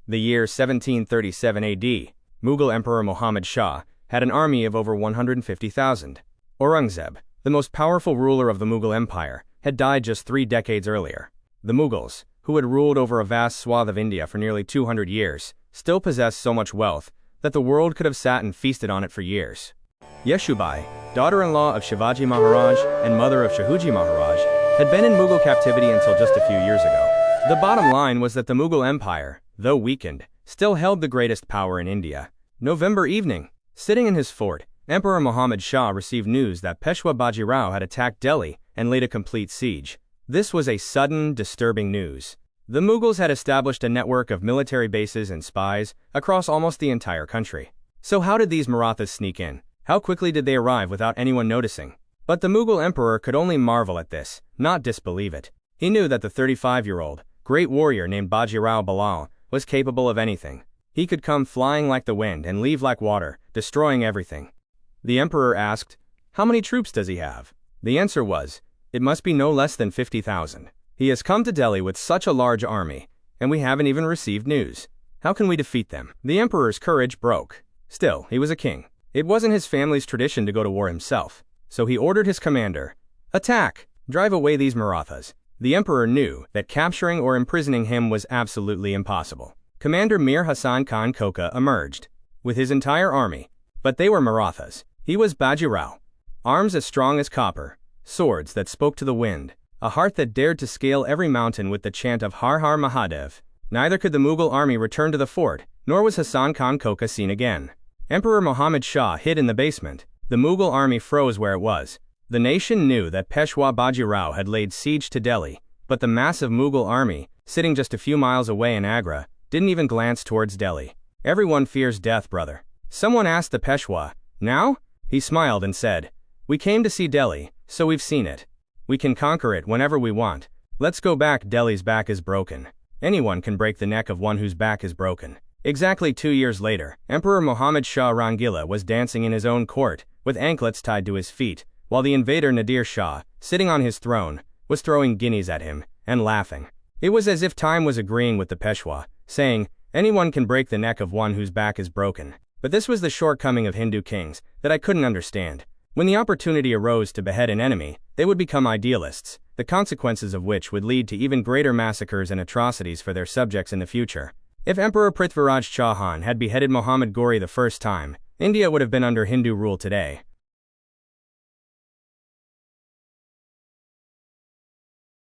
The year 1737 AD, Mughal Emperor Muhammad Shah had an army of over 150,000. Aurangzeb, the most powerful ruler of the Mughal Empire, had died just 3 decades earlier. The Mughals, who had ruled over a vast swath of India for nearly 200 years, still possessed so much wealth that the world could have sat and feasted on it for years. Yeshubai, daughter-in-law of Shivaji Maharaj and mother of Shahuji Maharaj, had been in Mughal captivity until just a few years ago. The bottom line was that the Mughal Empire, though weakened, still held the greatest power in India. November evening, sitting in his fort, Emperor Muhammad Shah received news that Peshwa Baji Rao had attacked Delhi and laid a complete siege. This was a sudden, disturbing news. The Mughals had established a network of military bases and spies across almost the entire country. So how did these Marathas sneak in? How quickly did they arrive without anyone noticing? But the Mughal emperor could only marvel at this, not disbelieve it. He knew that the 35-year-old, great warrior named Baji Rao Bilal was capable of anything. He could come flying like the wind and leave like water, destroying everything. The emperor asked, "How many troops does he have?" The answer was, "It must be no less than 50,000. He has come to Delhi with such a large army, and we haven't even received news. How can we defeat them?" The emperor's courage broke. Still, he was a king. It wasn't his family's tradition to go to war himself, so he ordered his commander, "Attack! Drive away these Marathas." The emperor knew that capturing or imprisoning him was absolutely impossible. Commander Mir Hassan Khan Koka emerged, with his entire army, but they were Marathas. He was Baji Rao. Arms as strong as copper, swords that spoke to the wind, a heart that dared to scale every mountain with the chant of Har Har Mahadev. Neither could the Mughal army return to the fort, nor was Hassan Khan Koka seen again. Emperor Muhammad Shah hid in the basement. The Mughal army froze where it was. The nation knew that Peshwa Baji Rao had laid siege to Delhi, but the massive Mughal army, sitting just a few miles away in Agra, didn't even glance towards Delhi. "Everyone fears death, brother." Someone asked the Peshwa, "Now?" He smiled and said, "We came to see Delhi, so we've seen it. We can conquer it whenever we want. Let's go back. Delhi's back is broken. Anyone can break the neck of one whose back is broken." Exactly 2 years later, Emperor Muhammad Shah Rangila was dancing in his own court, with anklets tied to his feet, while the invader Nadir Shah, sitting on his throne, was throwing guineas at him, and laughing. It was as if time was agreeing with the Peshwa, saying, "Anyone can break the neck of one whose back is broken." But this was the shortcoming of Hindu kings that I couldn't understand. When the opportunity arose to behead an enemy, they would become idealists, the consequences of which would lead to even greater massacres and atrocities for their subjects in the future. If Emperor Prithviraj Chauhan had beheaded Muhammad Ghori the first time, India would have been under Hindu rule today.